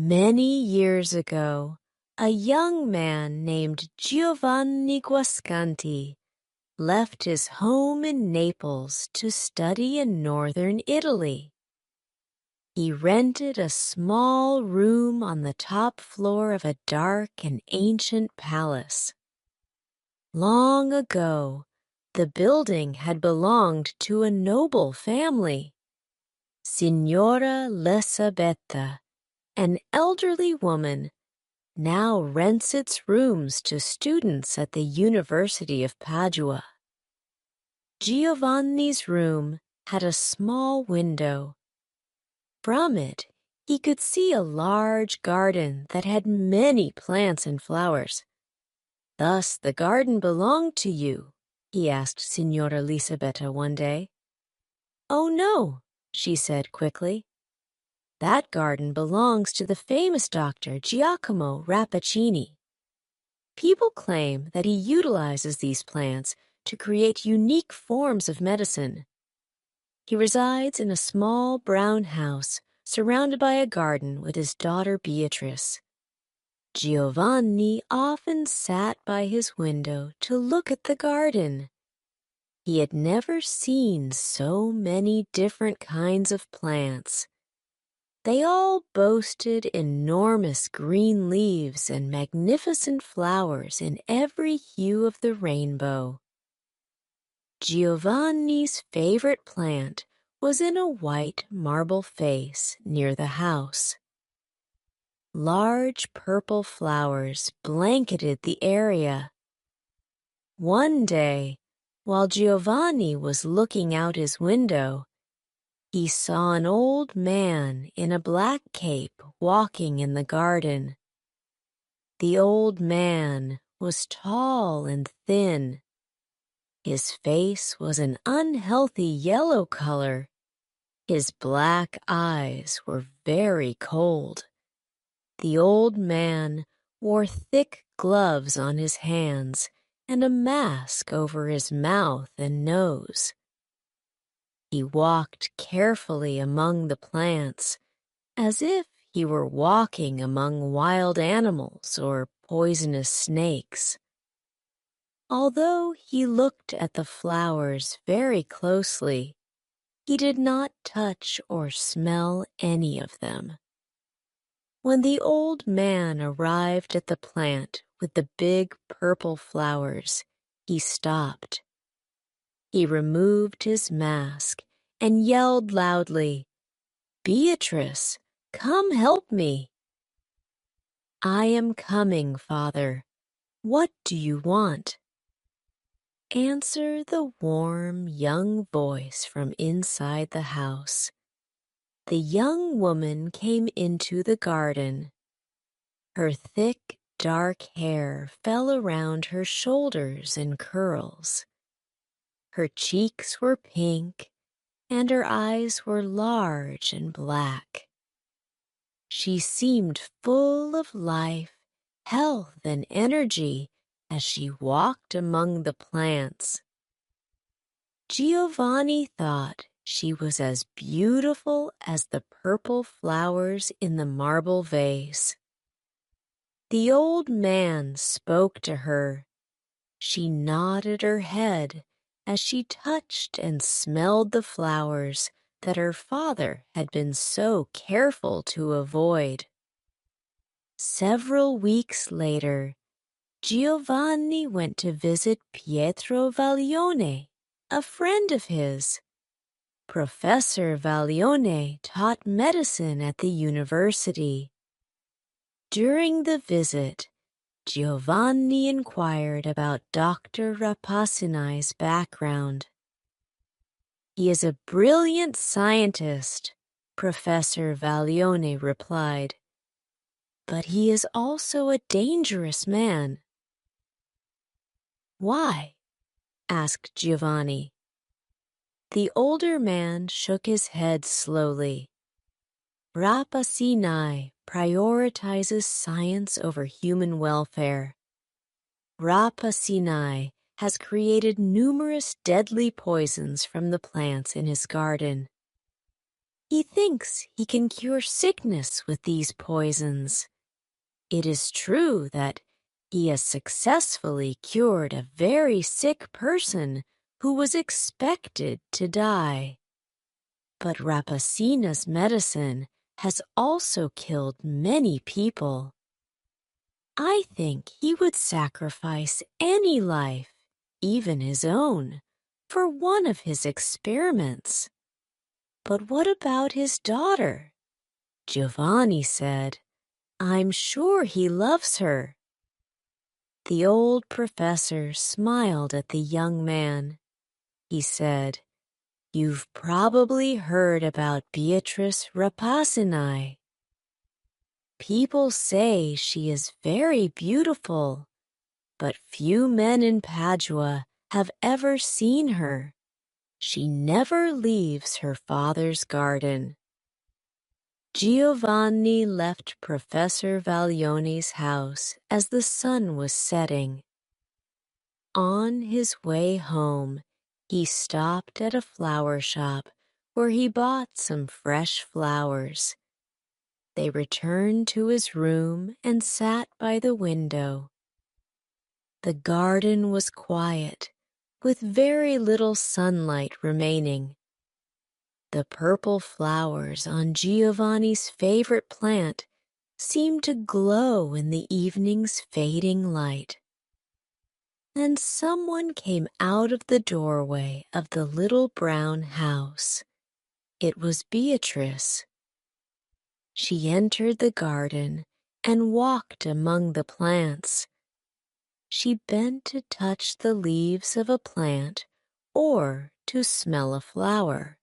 Many years ago, a young man named Giovanni Guasconti left his home in Naples to study in northern Italy. He rented a small room on the top floor of a dark and ancient palace. Long ago, the building had belonged to a noble family. Signora Elisabetta, an elderly woman, now rents its rooms to students at the University of Padua. Giovanni's room had a small window. From it, he could see a large garden that had many plants and flowers. "Thus the garden belonged to you?" he asked Signora Elisabetta one day. "Oh, no," she said quickly. "That garden belongs to the famous doctor Giacomo Rappaccini. People claim that he utilizes these plants to create unique forms of medicine. He resides in a small brown house surrounded by a garden with his daughter Beatrice. Giovanni often sat by his window to look at the garden. He had never seen so many different kinds of plants. They all boasted enormous green leaves and magnificent flowers in every hue of the rainbow. Giovanni's favorite plant was in a white marble vase near the house. Large purple flowers blanketed the area. One day, while Giovanni was looking out his window, he saw an old man in a black cape walking in the garden. The old man was tall and thin. His face was an unhealthy yellow color. His black eyes were very cold. The old man wore thick gloves on his hands and a mask over his mouth and nose. He walked carefully among the plants, as if he were walking among wild animals or poisonous snakes. Although he looked at the flowers very closely, he did not touch or smell any of them. When the old man arrived at the plant with the big purple flowers, he stopped. He removed his mask and yelled loudly, "Beatrice, come help me." "I am coming, Father. What do you want?" answered the warm young voice from inside the house. The young woman came into the garden. Her thick, dark hair fell around her shoulders in curls. Her cheeks were pink, and her eyes were large and black. She seemed full of life, health, and energy as she walked among the plants. Giovanni thought she was as beautiful as the purple flowers in the marble vase. The old man spoke to her. She nodded her head as she touched and smelled the flowers that her father had been so careful to avoid. Several weeks later, Giovanni went to visit Pietro Vaglione, a friend of his. Professor Vaglione taught medicine at the university. During the visit, Giovanni inquired about Dr. Rappaccini's background. "He is a brilliant scientist," Professor Vaglione replied, "but he is also a dangerous man." "Why?" asked Giovanni. The older man shook his head slowly. "Rappaccini prioritizes science over human welfare. Rappaccini has created numerous deadly poisons from the plants in his garden. He thinks he can cure sickness with these poisons. It is true that he has successfully cured a very sick person who was expected to die. But Rappaccini's medicine has also killed many people. I think he would sacrifice any life, even his own, for one of his experiments. But what about his daughter? Giovanni said, I'm sure he loves her. The old professor smiled at the young man. He said, You've probably heard about Beatrice Rappaccini. People say she is very beautiful, but few men in Padua have ever seen her. She never leaves her father's garden. Giovanni left Professor Vaglione's house as the sun was setting. On his way home, he stopped at a flower shop where he bought some fresh flowers. They returned to his room and sat by the window. The garden was quiet, with very little sunlight remaining. The purple flowers on Giovanni's favorite plant seemed to glow in the evening's fading light. Then someone came out of the doorway of the little brown house. It was Beatrice. She entered the garden and walked among the plants. She bent to touch the leaves of a plant or to smell a flower.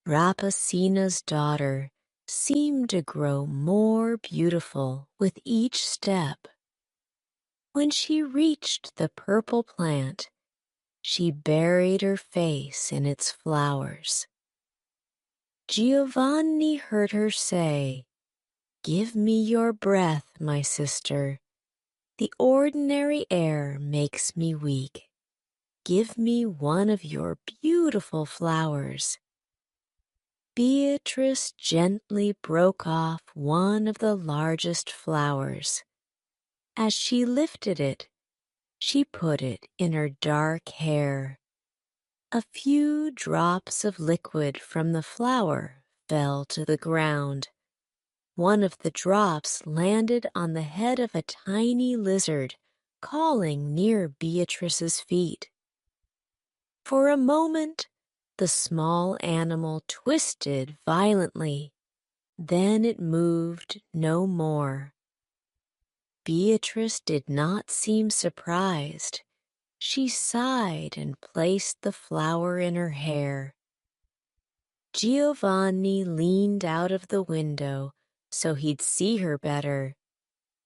Rappaccini's daughter seemed to grow more beautiful with each step. When she reached the purple plant, she buried her face in its flowers. Giovanni heard her say, Give me your breath, my sister. The ordinary air makes me weak. Give me one of your beautiful flowers. Beatrice gently broke off one of the largest flowers. As she lifted it, she put it in her dark hair. A few drops of liquid from the flower fell to the ground. One of the drops landed on the head of a tiny lizard, calling near Beatrice's feet. For a moment, the small animal twisted violently. Then it moved no more. Beatrice did not seem surprised. She sighed and placed the flower in her hair. Giovanni leaned out of the window so he'd see her better.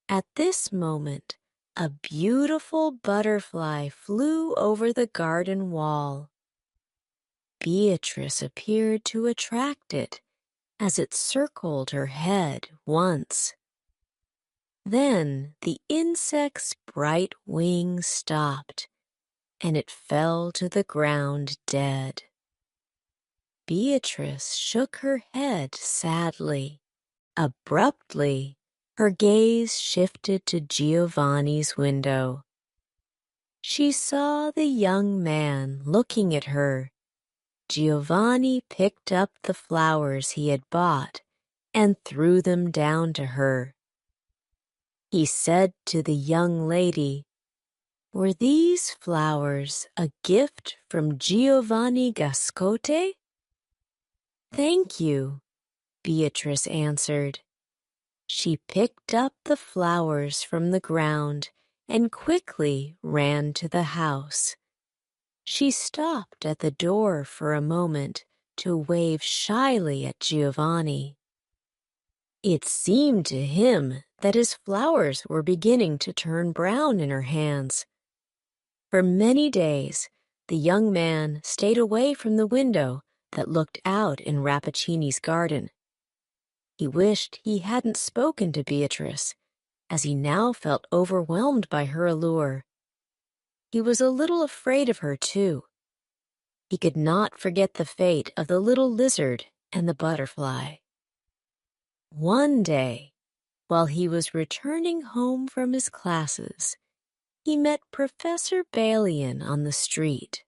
At this moment, a beautiful butterfly flew over the garden wall. Beatrice appeared to attract it as it circled her head once. Then the insect's bright wings stopped, and it fell to the ground dead. Beatrice shook her head sadly. Abruptly, her gaze shifted to Giovanni's window. She saw the young man looking at her. Giovanni picked up the flowers he had bought and threw them down to her. He said to the young lady, Were these flowers a gift from Giovanni Gascote? Thank you, Beatrice answered. She picked up the flowers from the ground and quickly ran to the house. She stopped at the door for a moment to wave shyly at Giovanni. It seemed to him that his flowers were beginning to turn brown in her hands. For many days, the young man stayed away from the window that looked out in Rappaccini's garden. He wished he hadn't spoken to Beatrice, as he now felt overwhelmed by her allure. He was a little afraid of her, too. He could not forget the fate of the little lizard and the butterfly. One day, while he was returning home from his classes, he met Professor Balian on the street.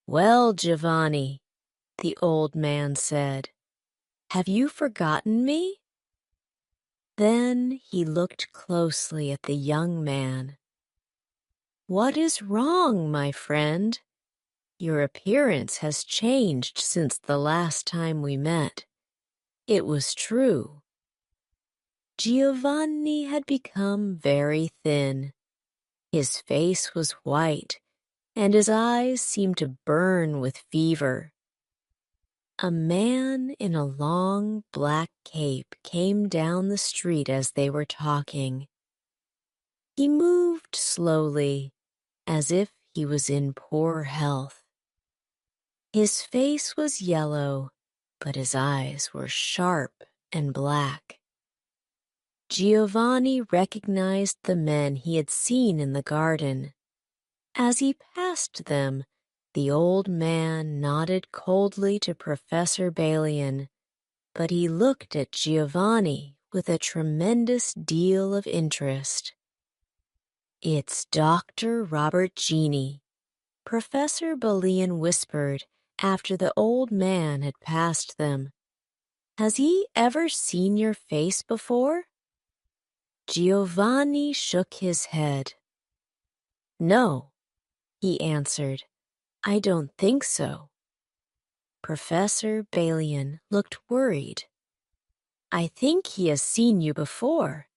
"Well, Giovanni," the old man said, "have you forgotten me?" Then he looked closely at the young man. "What is wrong, my friend? Your appearance has changed since the last time we met." It was true. Giovanni had become very thin. His face was white, and his eyes seemed to burn with fever. A man in a long black cape came down the street as they were talking. He moved slowly, as if he was in poor health. His face was yellow, but his eyes were sharp and black. Giovanni recognized the men he had seen in the garden. As he passed them, the old man nodded coldly to Professor Balian, but he looked at Giovanni with a tremendous deal of interest. "It's Dr. Rappaccini," Professor Balian whispered after the old man had passed them. "Has he ever seen your face before?" Giovanni shook his head. "No," he answered, "I don't think so." Professor Balian looked worried. "I think he has seen you before.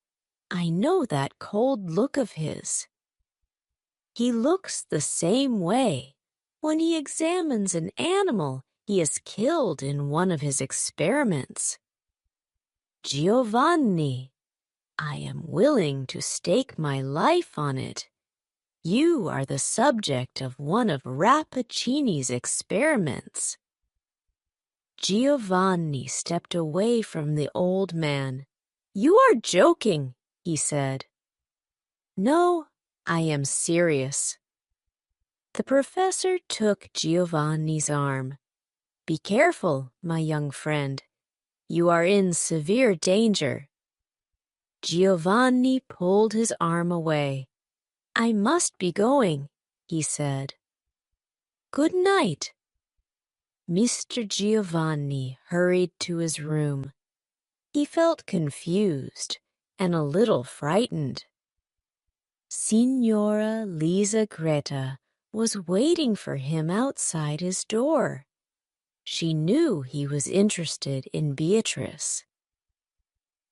I know that cold look of his. He looks the same way when he examines an animal he has killed in one of his experiments. Giovanni, I am willing to stake my life on it. You are the subject of one of Rappaccini's experiments." Giovanni stepped away from the old man. "You are joking," he said. "No, I am serious." The professor took Giovanni's arm. "Be careful, my young friend. You are in severe danger." Giovanni pulled his arm away. "I must be going," he said. "Good night." Mr. Giovanni hurried to his room. He felt confused and a little frightened. Signora Lisa Greta was waiting for him outside his door. She knew he was interested in Beatrice.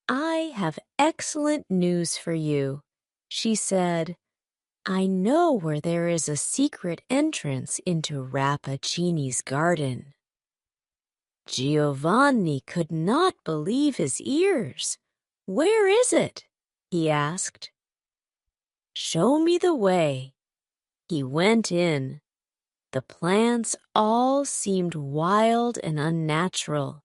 "I have excellent news for you," she said. "I know where there is a secret entrance into Rappaccini's garden." Giovanni could not believe his ears. "Where is it?" he asked. "Show me the way." He went in. The plants all seemed wild and unnatural.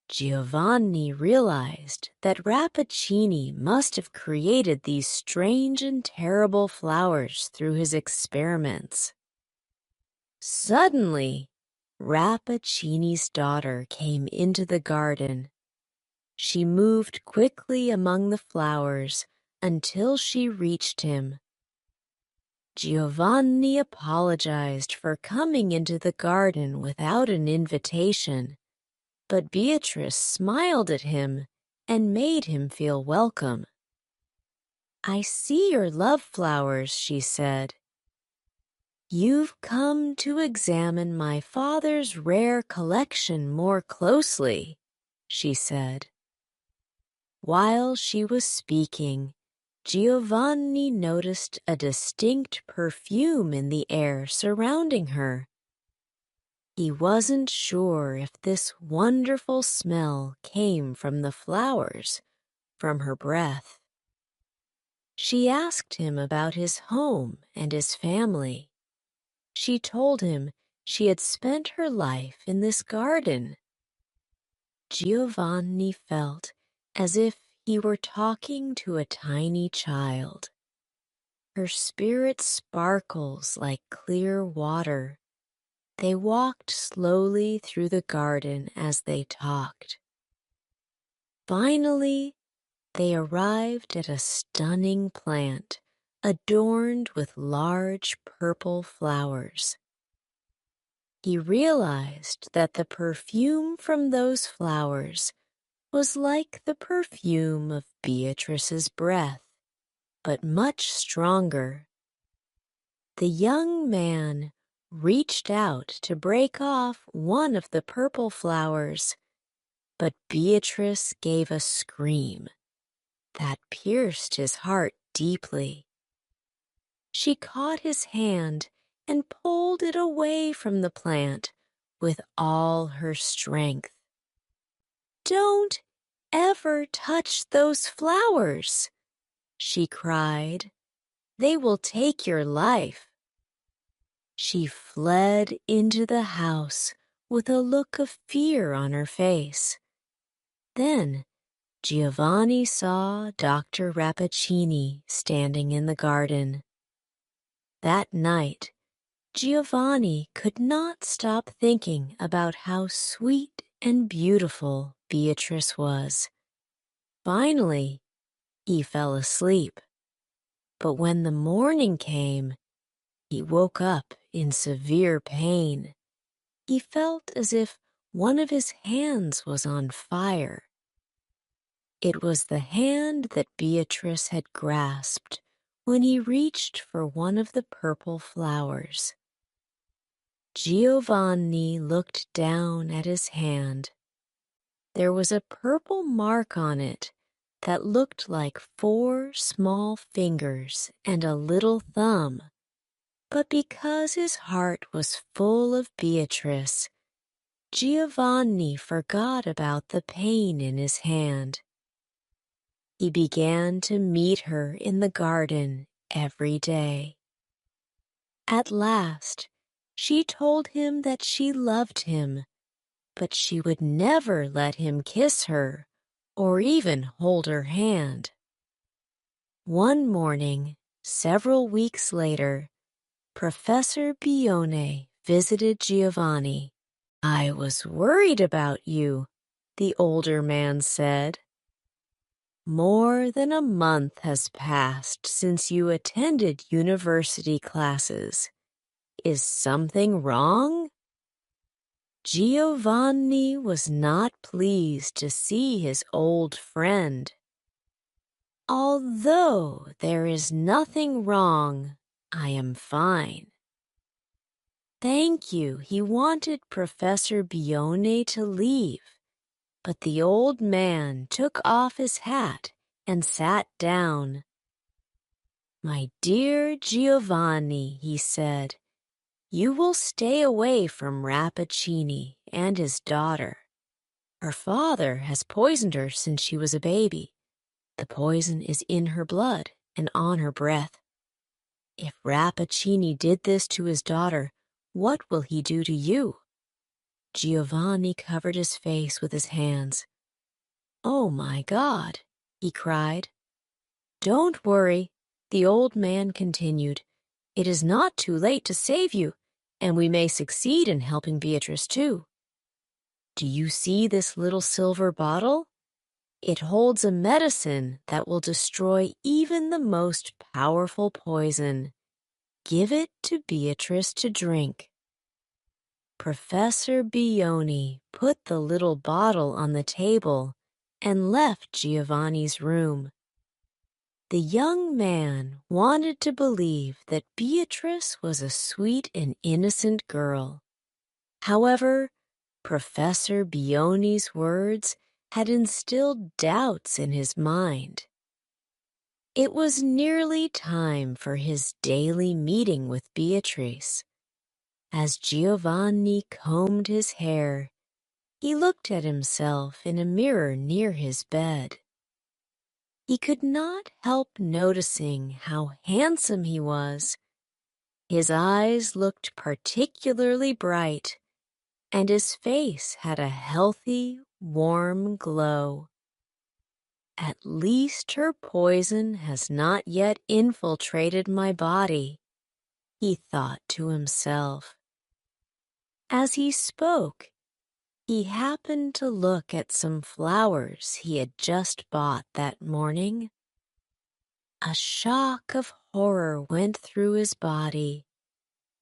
Giovanni realized that Rappaccini must have created these strange and terrible flowers through his experiments. Suddenly, Rappaccini's daughter came into the garden. She moved quickly among the flowers until she reached him. Giovanni apologized for coming into the garden without an invitation, but Beatrice smiled at him and made him feel welcome. "I see your love flowers," she said. "You've come to examine my father's rare collection more closely," she said. While she was speaking, Giovanni noticed a distinct perfume in the air surrounding her. He wasn't sure if this wonderful smell came from the flowers, from her breath. She asked him about his home and his family. She told him she had spent her life in this garden. Giovanni felt as if he were talking to a tiny child. Her spirit sparkles like clear water. They walked slowly through the garden as they talked. Finally, they arrived at a stunning plant adorned with large purple flowers. He realized that the perfume from those flowers was like the perfume of Beatrice's breath, but much stronger. The young man reached out to break off one of the purple flowers, but Beatrice gave a scream that pierced his heart deeply. She caught his hand and pulled it away from the plant with all her strength. "Don't ever touch those flowers," she cried. "They will take your life." She fled into the house with a look of fear on her face. Then Giovanni saw Dr. Rappaccini standing in the garden. That night, Giovanni could not stop thinking about how sweet and beautiful Beatrice was. Finally, he fell asleep. But when the morning came, he woke up in severe pain. He felt as if one of his hands was on fire. It was the hand that Beatrice had grasped when he reached for one of the purple flowers. Giovanni looked down at his hand. There was a purple mark on it that looked like 4 small fingers and a little thumb. But because his heart was full of Beatrice, Giovanni forgot about the pain in his hand. He began to meet her in the garden every day. At last, she told him that she loved him, but she would never let him kiss her or even hold her hand. One morning, several weeks later, Professor Bione visited Giovanni. "I was worried about you," the older man said. "More than a month has passed since you attended university classes. Is something wrong?" Giovanni was not pleased to see his old friend. "Although there is nothing wrong, I am fine." Thank you. He wanted Professor Bione to leave, but the old man took off his hat and sat down. "My dear Giovanni," he said, "you will stay away from Rappaccini and his daughter. Her father has poisoned her since she was a baby. The poison is in her blood and on her breath. If Rappaccini did this to his daughter, what will he do to you?" Giovanni covered his face with his hands. "Oh my God," he cried. "Don't worry," the old man continued. "It is not too late to save you, and we may succeed in helping Beatrice too. Do you see this little silver bottle? It holds a medicine that will destroy even the most powerful poison. Give it to Beatrice to drink." Professor Bione put the little bottle on the table and left Giovanni's room. The young man wanted to believe that Beatrice was a sweet and innocent girl. However, Professor Bione's words had instilled doubts in his mind. It was nearly time for his daily meeting with Beatrice. As Giovanni combed his hair, he looked at himself in a mirror near his bed. He could not help noticing how handsome he was. His eyes looked particularly bright, and his face had a healthy, warm glow. "At least her poison has not yet infiltrated my body," he thought to himself. As he spoke, he happened to look at some flowers he had just bought that morning. A shock of horror went through his body.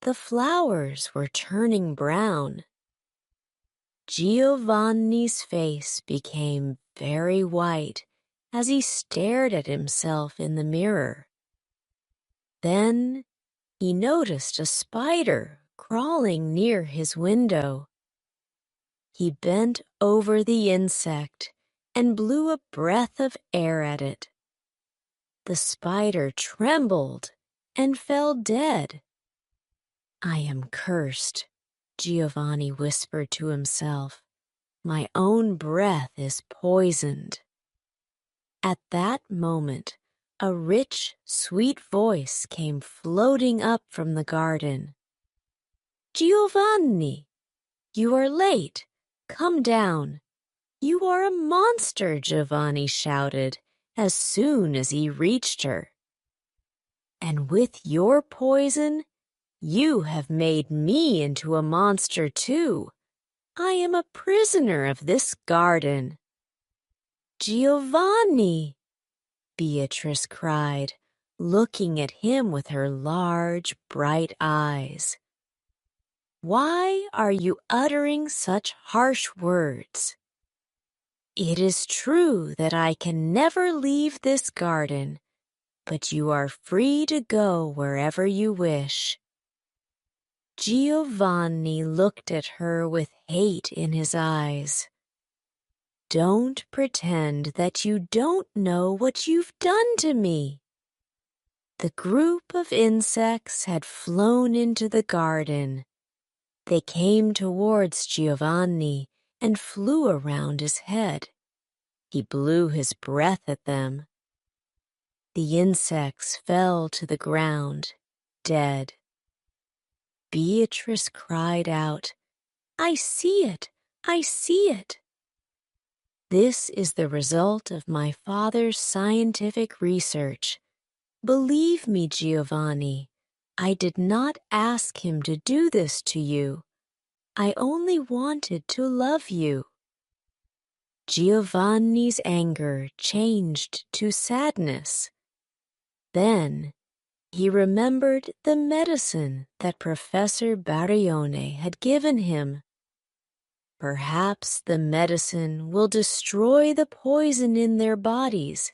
The flowers were turning brown. Giovanni's face became very white as he stared at himself in the mirror. Then he noticed a spider crawling near his window. He bent over the insect and blew a breath of air at it. The spider trembled and fell dead. "I am cursed," Giovanni whispered to himself. "My own breath is poisoned." At that moment, a rich, sweet voice came floating up from the garden. "Giovanni, you are late. Come down." "You are a monster," Giovanni shouted as soon as he reached her. "And with your poison, you have made me into a monster too. I am a prisoner of this garden." "Giovanni!" Beatrice cried, looking at him with her large, bright eyes. "Why are you uttering such harsh words?" "It is true that I can never leave this garden, but you are free to go wherever you wish." Giovanni looked at her with hate in his eyes. "Don't pretend that you don't know what you've done to me." The group of insects had flown into the garden. They came towards Giovanni and flew around his head. He blew his breath at them. The insects fell to the ground, dead. Beatrice cried out, "I see it! I see it!" This is the result of my father's scientific research. Believe me, Giovanni, I did not ask him to do this to you. I only wanted to love you. Giovanni's anger changed to sadness. Then he remembered the medicine that Professor Barione had given him. Perhaps the medicine will destroy the poison in their bodies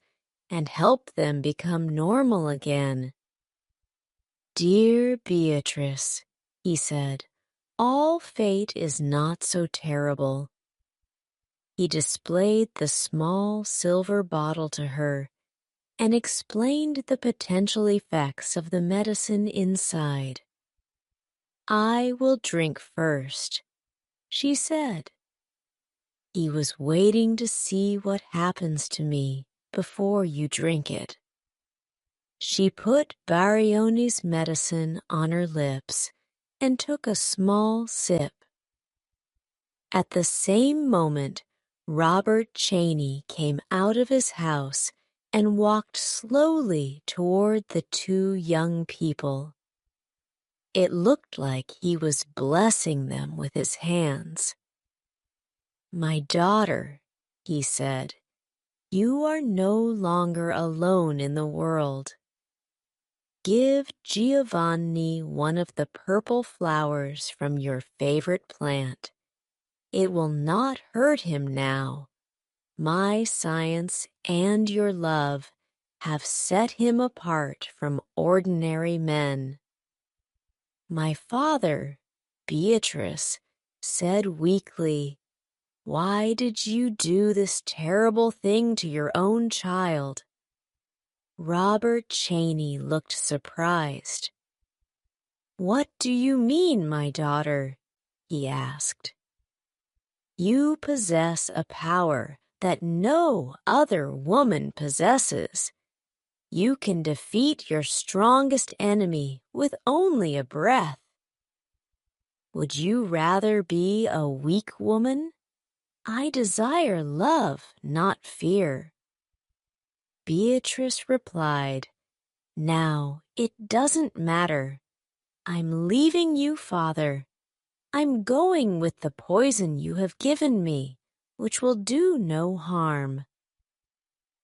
and help them become normal again. "Dear Beatrice," he said, "all fate is not so terrible." He displayed the small silver bottle to her and explained the potential effects of the medicine inside. "I will drink first," she said. "He was waiting to see what happens to me before you drink it." She put Barione's medicine on her lips and took a small sip. At the same moment, Robert Cheney came out of his house and walked slowly toward the two young people. It looked like he was blessing them with his hands. "My daughter," he said, "you are no longer alone in the world. Give Giovanni one of the purple flowers from your favorite plant. It will not hurt him now. My science and your love have set him apart from ordinary men." My father, Beatrice, said weakly, "Why did you do this terrible thing to your own child?" Robert Cheney looked surprised. "What do you mean, my daughter?" he asked. "You possess a power that no other woman possesses. You can defeat your strongest enemy with only a breath. Would you rather be a weak woman? I desire love, not fear." Beatrice replied, "Now, it doesn't matter. I'm leaving you, father. I'm going with the poison you have given me, which will do no harm.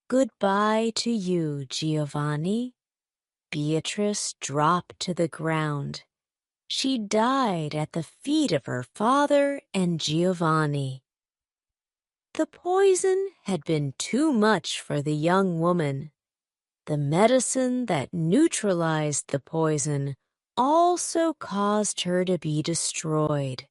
Goodbye to you, Giovanni." Beatrice dropped to the ground. She died at the feet of her father and Giovanni. The poison had been too much for the young woman. The medicine that neutralized the poison also caused her to be destroyed.